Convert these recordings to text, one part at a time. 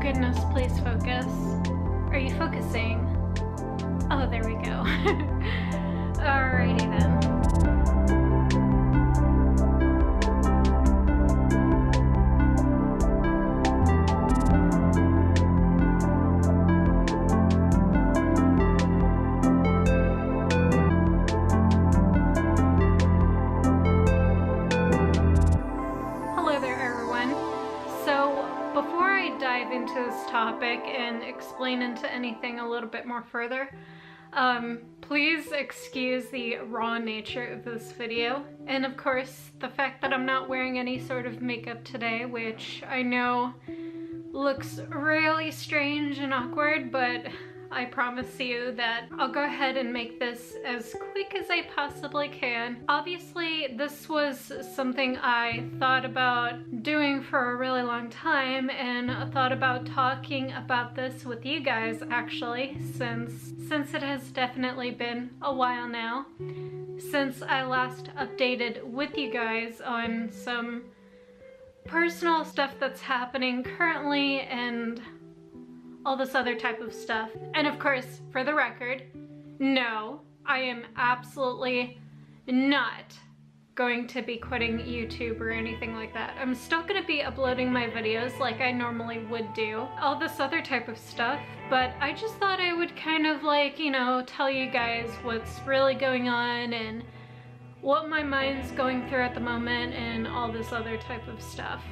goodness, please focus. Are you focusing? Oh, there we go. Alrighty then. Into this topic and explain into anything a little bit more further, please excuse the raw nature of this video, and of course the fact that I'm not wearing any sort of makeup today, which I know looks really strange and awkward, but I promise you that I'll go ahead and make this as quick as I possibly can. Obviously, this was something I thought about doing for a really long time, and I thought about talking about this with you guys actually, since it has definitely been a while now since I last updated with you guys on some personal stuff that's happening currently and all this other type of stuff. And of course, for the record, no, I am absolutely not going to be quitting YouTube or anything like that. I'm still going to be uploading my videos like I normally would do, all this other type of stuff, but I just thought I would kind of like, you know, tell you guys what's really going on and what my mind's going through at the moment and all this other type of stuff.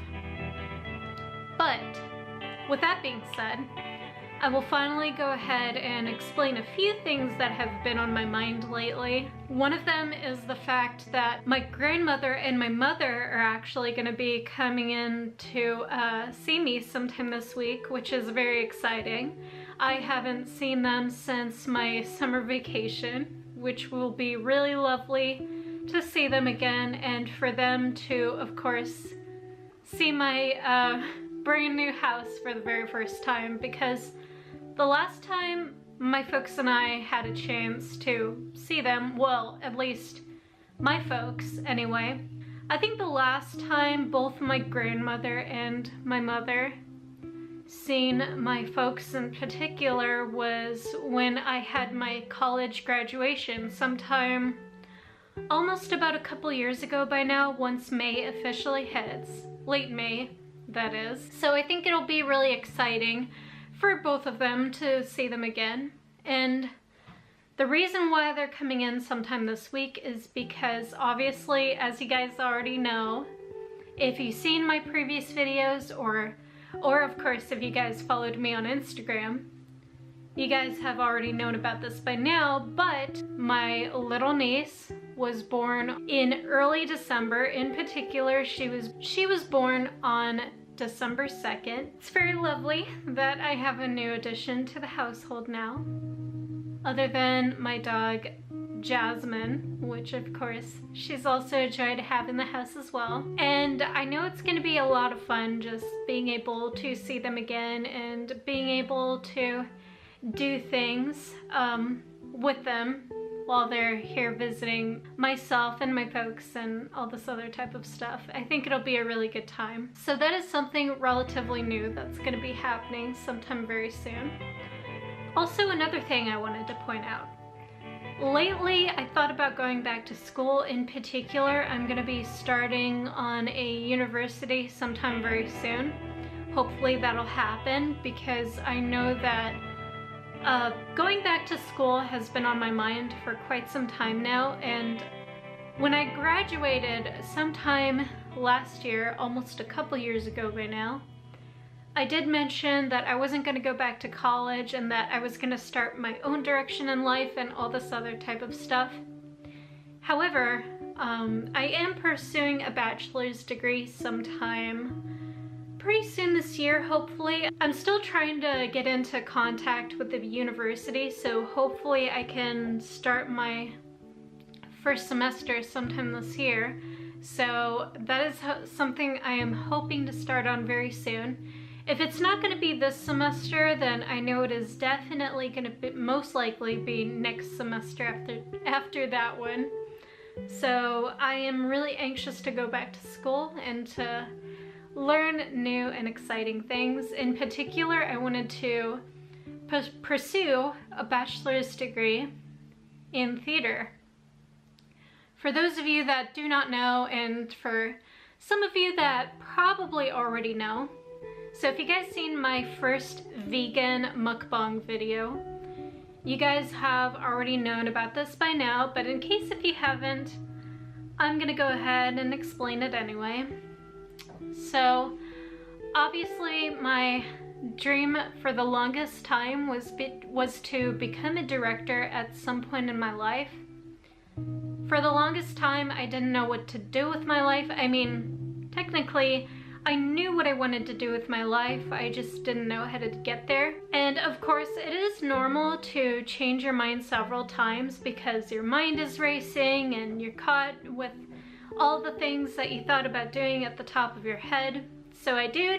But with that being said, I will finally go ahead and explain a few things that have been on my mind lately. One of them is the fact that my grandmother and my mother are actually going to be coming in to see me sometime this week, which is very exciting. I haven't seen them since my summer vacation, which will be really lovely to see them again, and for them to, of course, see my brand new house for the very first time, because the last time my folks and I had a chance to see them, well, at least my folks anyway, I think the last time both my grandmother and my mother seen my folks in particular was when I had my college graduation sometime almost about a couple years ago by now, once May officially hits. Late May, that is. So I think it'll be really exciting for both of them to see them again. And the reason why they're coming in sometime this week is because, obviously, as you guys already know, if you've seen my previous videos, or of course if you guys followed me on Instagram, you guys have already known about this by now, but my little niece was born in early December. In particular, she was born on December 2nd. It's very lovely that I have a new addition to the household now, other than my dog Jasmine, which of course she's also a joy to have in the house as well. And I know it's going to be a lot of fun just being able to see them again and being able to do things with them while they're here visiting myself and my folks and all this other type of stuff. I think it'll be a really good time. So that is something relatively new that's going to be happening sometime very soon. Also, another thing I wanted to point out. Lately, I thought about going back to school. In particular, I'm going to be starting on a university sometime very soon. Hopefully that'll happen, because I know that going back to school has been on my mind for quite some time now, and when I graduated sometime last year, almost a couple years ago by now, I did mention that I wasn't going to go back to college and that I was going to start my own direction in life and all this other type of stuff. However, I am pursuing a bachelor's degree sometime pretty soon this year, hopefully. I'm still trying to get into contact with the university, so hopefully I can start my first semester sometime this year. So that is something I am hoping to start on very soon. If it's not going to be this semester, then I know it is definitely going to be, most likely be next semester after that one. So I am really anxious to go back to school and to learn new and exciting things. In particular, I wanted to pursue a bachelor's degree in theater. For those of you that do not know, and for some of you that probably already know, so if you guys seen my first vegan mukbang video, you guys have already known about this by now, but in case if you haven't, I'm gonna go ahead and explain it anyway. So obviously my dream for the longest time was to become a director at some point in my life. For the longest time, I didn't know what to do with my life. I mean, technically, I knew what I wanted to do with my life. I just didn't know how to get there. And of course, it is normal to change your mind several times because your mind is racing and you're caught with all the things that you thought about doing at the top of your head. So I do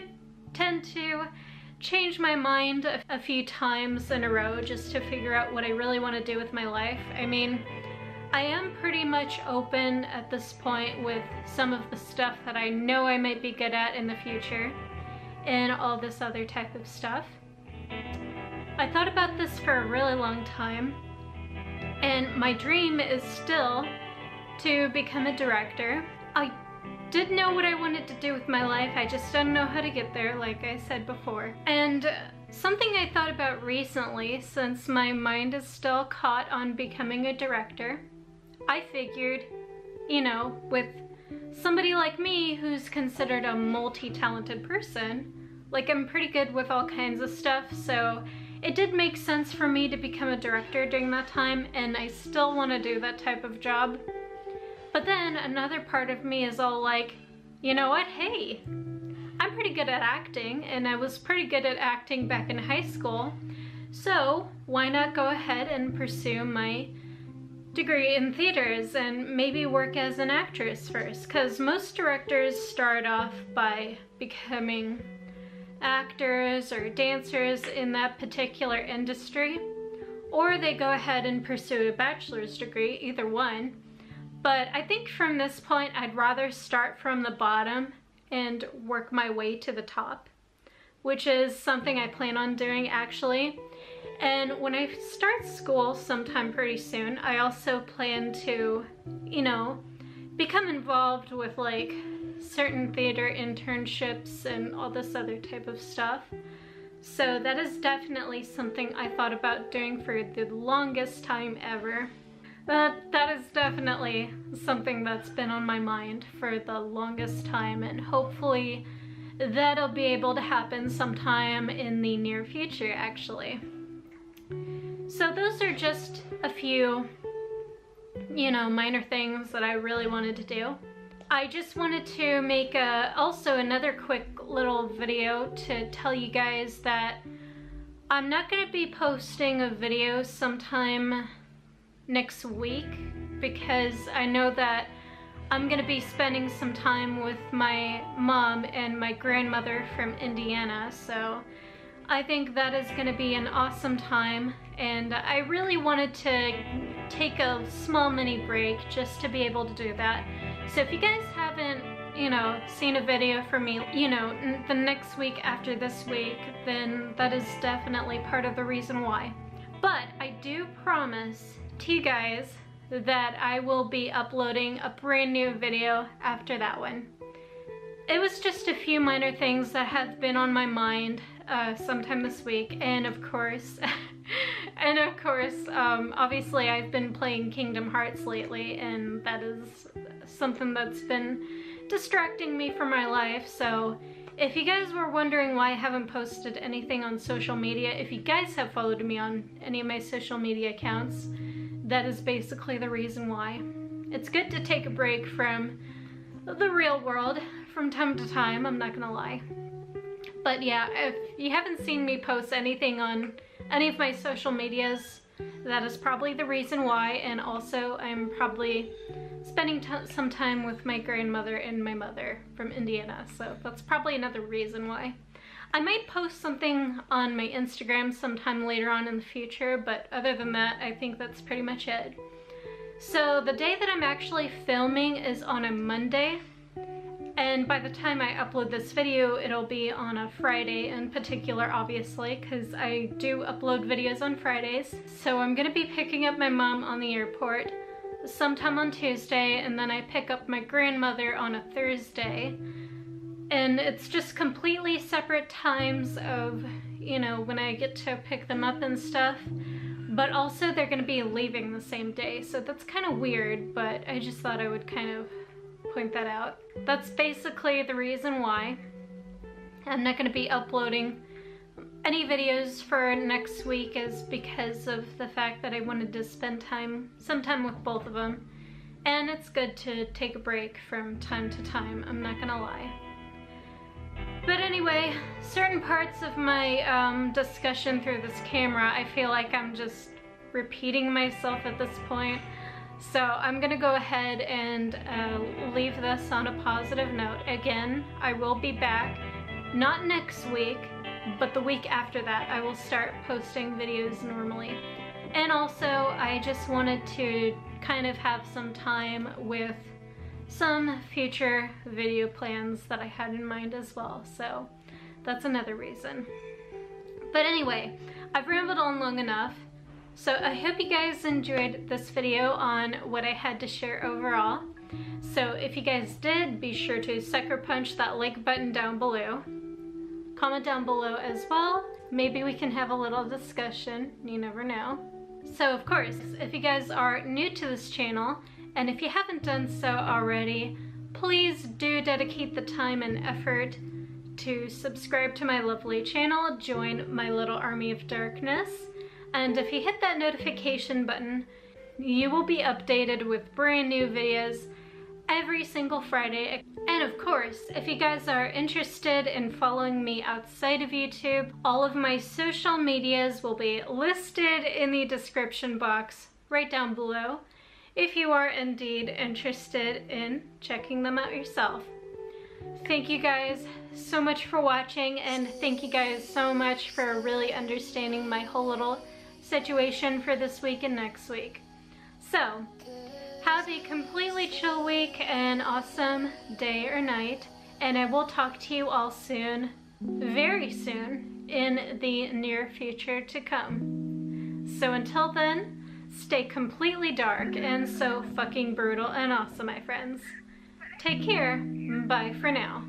tend to change my mind a few times in a row just to figure out what I really want to do with my life. I mean, I am pretty much open at this point with some of the stuff that I know I might be good at in the future and all this other type of stuff. I thought about this for a really long time, and my dream is still to become a director. I did know what I wanted to do with my life, I just didn't know how to get there, like I said before. And something I thought about recently, since my mind is still caught on becoming a director, I figured, you know, with somebody like me who's considered a multi-talented person, like I'm pretty good with all kinds of stuff, so it did make sense for me to become a director during that time, and I still want to do that type of job. But then another part of me is all like, you know what, hey, I'm pretty good at acting, and I was pretty good at acting back in high school, so why not go ahead and pursue my degree in theaters and maybe work as an actress first, because most directors start off by becoming actors or dancers in that particular industry, or they go ahead and pursue a bachelor's degree, either one. But I think from this point I'd rather start from the bottom and work my way to the top, which is something I plan on doing actually. And when I start school sometime pretty soon, I also plan to, you know, become involved with like certain theater internships and all this other type of stuff. So that is definitely something I thought about doing for the longest time ever. That is definitely something that's been on my mind for the longest time, and hopefully that'll be able to happen sometime in the near future actually. So those are just a few, you know, minor things that I really wanted to do. I just wanted to make also another quick little video to tell you guys that I'm not going to be posting a video sometime next week because I know that I'm going to be spending some time with my mom and my grandmother from Indiana, so I think that is going to be an awesome time, and I really wanted to take a small mini break just to be able to do that. So if you guys haven't, you know, seen a video from me, you know, the next week after this week, then that is definitely part of the reason why. But I do promise to you guys that I will be uploading a brand new video after that one. It was just a few minor things that have been on my mind sometime this week, and of course, obviously I've been playing Kingdom Hearts lately, and that is something that's been distracting me from my life. So if you guys were wondering why I haven't posted anything on social media, if you guys have followed me on any of my social media accounts, that is basically the reason why. It's good to take a break from the real world from time to time, I'm not gonna lie. But yeah, if you haven't seen me post anything on any of my social medias, that is probably the reason why, and also I'm probably spending some time with my grandmother and my mother from Indiana, so that's probably another reason why. I might post something on my Instagram sometime later on in the future, but other than that, I think that's pretty much it. So the day that I'm actually filming is on a Monday, And by the time I upload this video, it'll be on a Friday in particular, obviously, because I do upload videos on Fridays. So I'm gonna be picking up my mom on the airport sometime on Tuesday, and then I pick up my grandmother on a Thursday. And it's just completely separate times of, you know, when I get to pick them up and stuff. But also they're gonna be leaving the same day, so that's kind of weird, but I just thought I would kind of point that out. That's basically the reason why I'm not going to be uploading any videos for next week, is because of the fact that I wanted to spend some time with both of them, and it's good to take a break from time to time, I'm not gonna lie. But anyway, certain parts of my discussion through this camera, I feel like I'm just repeating myself at this point. So I'm gonna go ahead and leave this on a positive note. Again, I will be back, not next week, but the week after that. I will start posting videos normally. And also, I just wanted to kind of have some time with some future video plans that I had in mind as well. So that's another reason. But anyway, I've rambled on long enough. So I hope you guys enjoyed this video on what I had to share overall. So if you guys did, be sure to sucker punch that like button down below. Comment down below as well. Maybe we can have a little discussion, you never know. So of course, if you guys are new to this channel, and if you haven't done so already, please do dedicate the time and effort to subscribe to my lovely channel, join my little army of darkness. And if you hit that notification button, you will be updated with brand new videos every single Friday. And of course, if you guys are interested in following me outside of YouTube, all of my social medias will be listed in the description box right down below, if you are indeed interested in checking them out yourself. Thank you guys so much for watching, and thank you guys so much for really understanding my whole little situation for this week and next week. So, have a completely chill week and awesome day or night, and I will talk to you all soon, very soon, in the near future to come. So until then, stay completely dark and so fucking brutal and awesome, my friends. Take care. Bye for now.